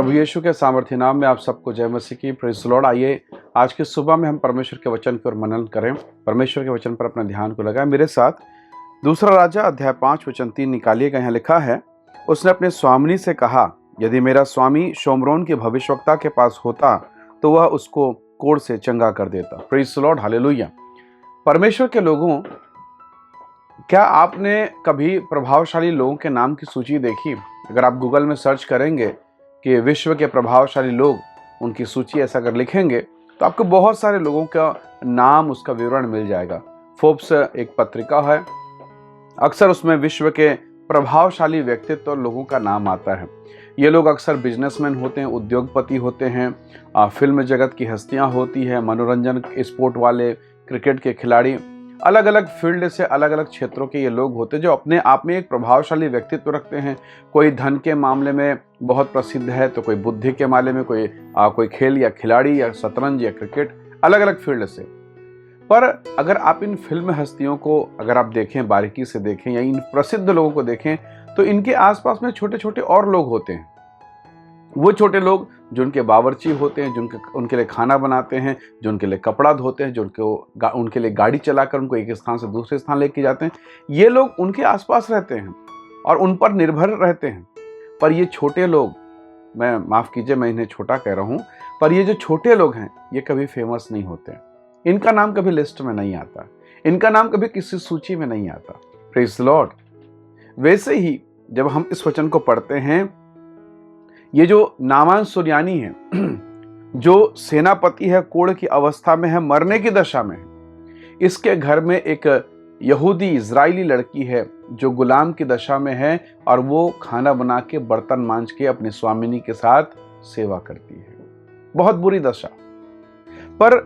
प्रभु यीशु के सामर्थ्य नाम में आप सबको जय मसीह की। Praise the Lord. आइए आज की सुबह में हम परमेश्वर के वचन की ओर मनन करें, परमेश्वर के वचन पर अपना ध्यान को लगाएं। मेरे साथ दूसरा राजा अध्याय 5 वचन 3 निकालिएगा। यहाँ लिखा है, उसने अपने स्वामिनी से कहा, यदि मेरा स्वामी शोम्रोन के भविष्यवक्ता के पास होता तो वह उसको कोढ़ से चंगा कर देता। Praise the lord, hallelujah. परमेश्वर के लोगों, क्या आपने कभी प्रभावशाली लोगों के नाम की सूची देखी? अगर आप गूगल में सर्च करेंगे कि विश्व के प्रभावशाली लोग, उनकी सूची ऐसा अगर लिखेंगे तो आपको बहुत सारे लोगों का नाम, उसका विवरण मिल जाएगा। फोर्ब्स एक पत्रिका है, अक्सर उसमें विश्व के प्रभावशाली व्यक्तित्व लोगों का नाम आता है। ये लोग अक्सर बिजनेसमैन होते हैं, उद्योगपति होते हैं, फिल्म जगत की हस्तियां होती हैं, मनोरंजन स्पोर्ट वाले, क्रिकेट के खिलाड़ी, अलग अलग फील्ड से अलग अलग क्षेत्रों के ये लोग होते हैं जो अपने आप में एक प्रभावशाली व्यक्तित्व रखते हैं। कोई धन के मामले में बहुत प्रसिद्ध है, तो कोई बुद्धि के मामले में, कोई खेल या खिलाड़ी या शतरंज या क्रिकेट, अलग अलग फील्ड से। पर अगर आप इन फिल्म हस्तियों को अगर आप देखें, बारीकी से देखें, या इन प्रसिद्ध लोगों को देखें, तो इनके आसपास में छोटे छोटे और लोग होते हैं। वो छोटे लोग जो उनके बावर्ची होते हैं, जो उनके लिए खाना बनाते हैं, जो उनके लिए कपड़ा धोते हैं, जो उनके लिए गाड़ी चलाकर उनको एक स्थान से दूसरे स्थान लेके जाते हैं, ये लोग उनके आसपास रहते हैं और उन पर निर्भर रहते हैं। पर ये छोटे लोग, मैं माफ़ कीजिए मैं इन्हें छोटा कह रहा हूँ, पर ये जो छोटे लोग हैं ये कभी फेमस नहीं होते। इनका नाम कभी लिस्ट में नहीं आता, इनका नाम कभी किसी सूची में नहीं आता। Praise the Lord. वैसे ही जब हम इस वचन को पढ़ते हैं, ये जो नामान सुरयानी है, जो सेनापति है, कोढ़ की अवस्था में है, मरने की दशा में है, इसके घर में एक यहूदी इजरायली लड़की है जो गुलाम की दशा में है, और वो खाना बना के, बर्तन मांज के अपनी स्वामिनी के साथ सेवा करती है। बहुत बुरी दशा, पर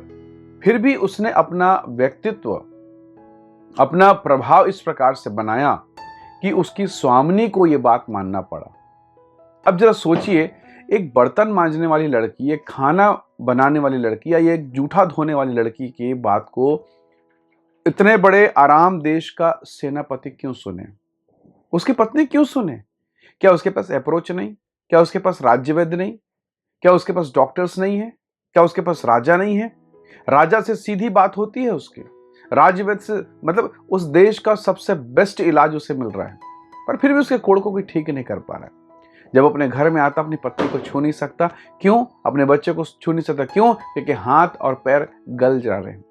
फिर भी उसने अपना व्यक्तित्व, अपना प्रभाव इस प्रकार से बनाया कि उसकी स्वामिनी को ये बात मानना पड़ा। अब जरा सोचिए, एक बर्तन मांजने वाली लड़की, एक खाना बनाने वाली लड़की, या ये एक जूठा धोने वाली लड़की की बात को इतने बड़े आराम देश का सेनापति क्यों सुने? उसकी पत्नी क्यों सुने? क्या उसके पास अप्रोच नहीं? क्या उसके पास राज्य वैद्य नहीं? क्या उसके पास डॉक्टर्स नहीं है? क्या उसके पास राजा नहीं है? राजा से सीधी बात होती है उसकी, राज्य वैद्य से, मतलब उस देश का सबसे बेस्ट इलाज उसे मिल रहा है, पर फिर भी उसके कोढ़ को कोई ठीक नहीं कर पा रहा है। जब अपने घर में आता, अपनी पत्नी को छू नहीं सकता। क्यों? अपने बच्चे को छू नहीं सकता। क्यों? क्योंकि हाथ और पैर गल जा रहे हैं,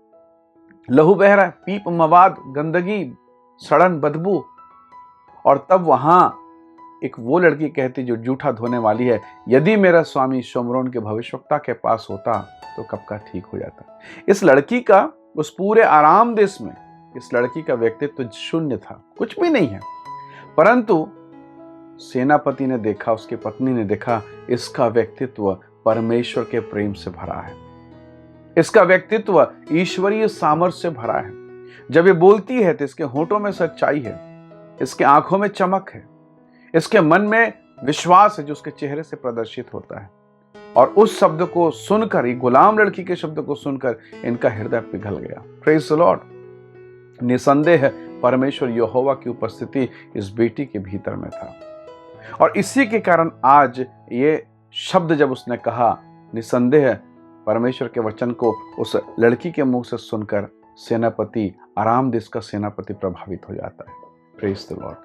लहू बह रहा है, पीप, मवाद, गंदगी, सड़न, बदबू। और तब वहां एक वो लड़की कहती जो जूठा धोने वाली है, यदि मेरा स्वामी शोम्रोन के भविष्यवक्ता के पास होता तो कब का ठीक हो जाता। इस लड़की का, उस पूरे आराम देश में इस लड़की का व्यक्तित्व शून्य था, कुछ भी नहीं है। परंतु सेनापति ने देखा, उसकी पत्नी ने देखा, इसका व्यक्तित्व परमेश्वर के प्रेम से भरा है, इसका व्यक्तित्व ईश्वरीय सामर्थ्य से भरा है। जब ये बोलती है तो इसके होठों में सच्चाई है, इसके आंखों में चमक है, इसके मन में विश्वास है जो उसके चेहरे से प्रदर्शित होता है। और उस शब्द को सुनकर, ये गुलाम लड़की के शब्द को सुनकर इनका हृदय पिघल गया। Praise the Lord. निसंदेह परमेश्वर यहोवा की उपस्थिति इस बेटी के भीतर में था, और इसी के कारण आज ये शब्द जब उसने कहा, निसंदेह परमेश्वर के वचन को उस लड़की के मुंह से सुनकर सेनापति, आराम देश का सेनापति प्रभावित हो जाता है। Praise the Lord.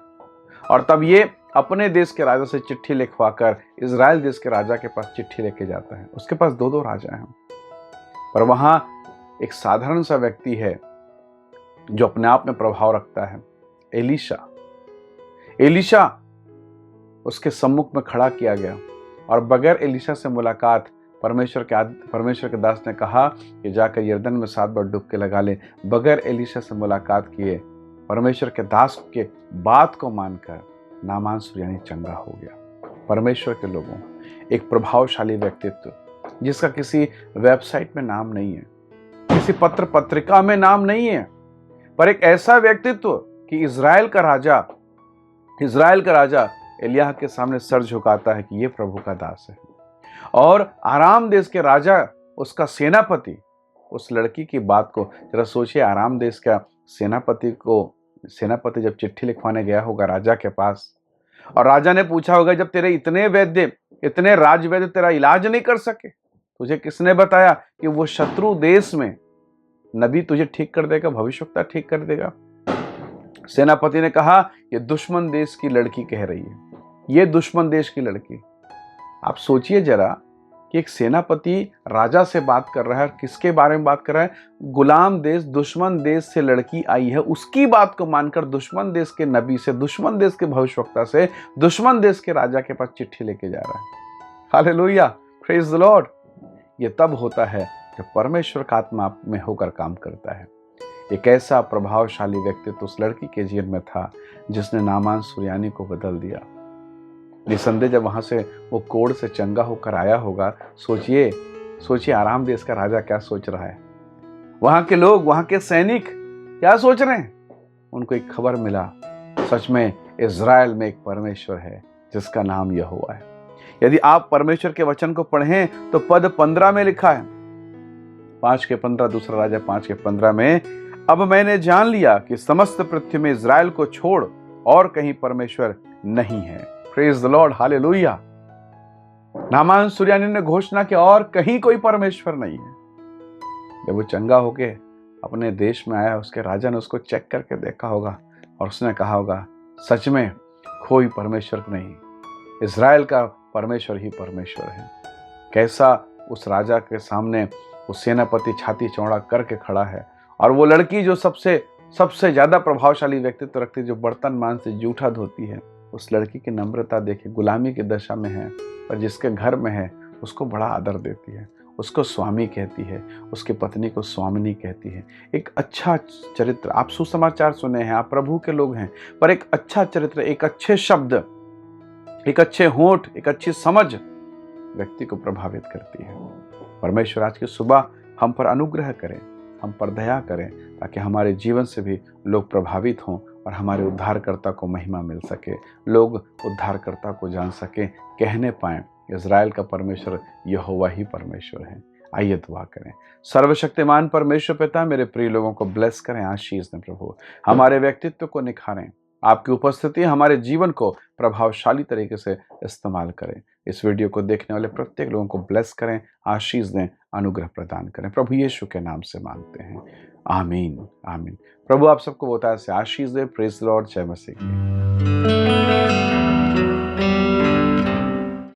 और तब ये अपने देश के राजा से चिट्ठी लिखवाकर इजराइल देश के राजा के पास चिट्ठी लेके जाता है। उसके पास दो राजा हैं, पर वहां एक साधारण सा व्यक्ति है जो अपने आप में प्रभाव रखता है, एलीशा। एलीशा उसके सम्मुख में खड़ा किया गया, और बगैर एलीशा से मुलाकात परमेश्वर के दास ने कहा कि जाकर यरदन में 7 बार डुबकी लगा ले। बगैर एलीशा से मुलाकात किए परमेश्वर के दास के बात को मानकर नामान सुरयानी चंगा हो गया। परमेश्वर के लोगों, एक प्रभावशाली व्यक्तित्व जिसका किसी वेबसाइट में नाम नहीं है, किसी पत्र पत्रिका में नाम नहीं है, पर एक ऐसा व्यक्तित्व कि इजराइल का राजा एलिय्याह के सामने सर झुकाता है कि ये प्रभु का दास है। और आराम देश के राजा, उसका सेनापति, उस लड़की की बात को जरा सोचिए। आराम देश का सेनापति जब चिट्ठी लिखवाने गया होगा राजा के पास, और राजा ने पूछा होगा, जब तेरे इतने वैद्य इतने राजवैद्य तेरा इलाज नहीं कर सके? तुझे किसने बताया कि वो शत्रु देश में नबी तुझे ठीक कर देगा, भविष्यवक्ता ठीक कर देगा? सेनापति ने कहा, ये दुश्मन देश की लड़की कह रही है, ये दुश्मन देश की लड़की। आप सोचिए जरा कि एक सेनापति राजा से बात कर रहा है, किसके बारे में बात कर रहा है? गुलाम देश, दुश्मन देश से लड़की आई है, उसकी बात को मानकर दुश्मन देश के नबी से, दुश्मन देश के भविष्यवक्ता से, दुश्मन देश के राजा के पास चिट्ठी लेके जा रहा है। Hallelujah, praise the Lord. ये तब होता है जब परमेश्वर का आत्मा आप में होकर काम करता है। एक ऐसा प्रभावशाली व्यक्तित्व उस लड़की के जीवन में था जिसने नामान सुरयानी को बदल दिया। निसंदेह जब वहां से वो कोढ़ से चंगा होकर आया होगा, सोचिए आराम देश का राजा क्या सोच रहा है, वहां के लोग, वहां के सैनिक क्या सोच रहे हैं। उनको एक खबर मिला, सच में इज़राइल में एक परमेश्वर है जिसका नाम यहोवा है। यदि आप परमेश्वर के वचन को पढ़ें तो पद 15 में लिखा है, 5:15, दूसरा राजा 5:15 में, अब मैंने जान लिया कि समस्त पृथ्वी में इज़राइल को छोड़ और कहीं परमेश्वर नहीं है। Praise the lord, hallelujah. Naaman सुरयानी ने घोषणा की और कहीं कोई परमेश्वर नहीं है। जब वो चंगा होके अपने देश में आया, उसके राजा ने उसको चेक करके देखा होगा और उसने कहा होगा, सच में कोई परमेश्वर नहीं, इज़राइल का परमेश्वर ही परमेश्वर है। कैसा उस राजा के सामने वो सेनापति छाती चौड़ा करके खड़ा है, और वो लड़की जो सबसे ज्यादा प्रभावशाली व्यक्तित्व रखती है, जो बर्तन मान से जूठा धोती है, उस लड़की की नम्रता देखिए, गुलामी की दशा में है पर जिसके घर में है उसको बड़ा आदर देती है, उसको स्वामी कहती है, उसकी पत्नी को स्वामिनी कहती है। एक अच्छा चरित्र, आप सुसमाचार सुने हैं, आप प्रभु के लोग हैं, पर एक अच्छा चरित्र, एक अच्छे शब्द, एक अच्छे होंठ, एक अच्छी समझ व्यक्ति को प्रभावित करती है। परमेश्वर आज की सुबह हम पर अनुग्रह करें, हम पर दया करें, ताकि हमारे जीवन से भी लोग प्रभावित हों और हमारे उद्धारकर्ता को महिमा मिल सके, लोग उद्धारकर्ता को जान सकें, कहने पाएं इज़राइल का परमेश्वर यहोवा ही परमेश्वर है। आइए दुआ करें। सर्वशक्तिमान परमेश्वर पिता, मेरे प्रिय लोगों को ब्लेस करें, आशीष दें प्रभु, हमारे व्यक्तित्व को निखारें, आपकी उपस्थिति हमारे जीवन को प्रभावशाली तरीके से इस्तेमाल करें। इस वीडियो को देखने वाले प्रत्येक लोगों को ब्लेस करें, आशीष दें, अनुग्रह प्रदान करें। प्रभु यीशु के नाम से मांगते हैं, आमीन आमीन। प्रभु आप सबको बहुत से आशीष दे। प्रेज द लॉर्ड, जय मसीह।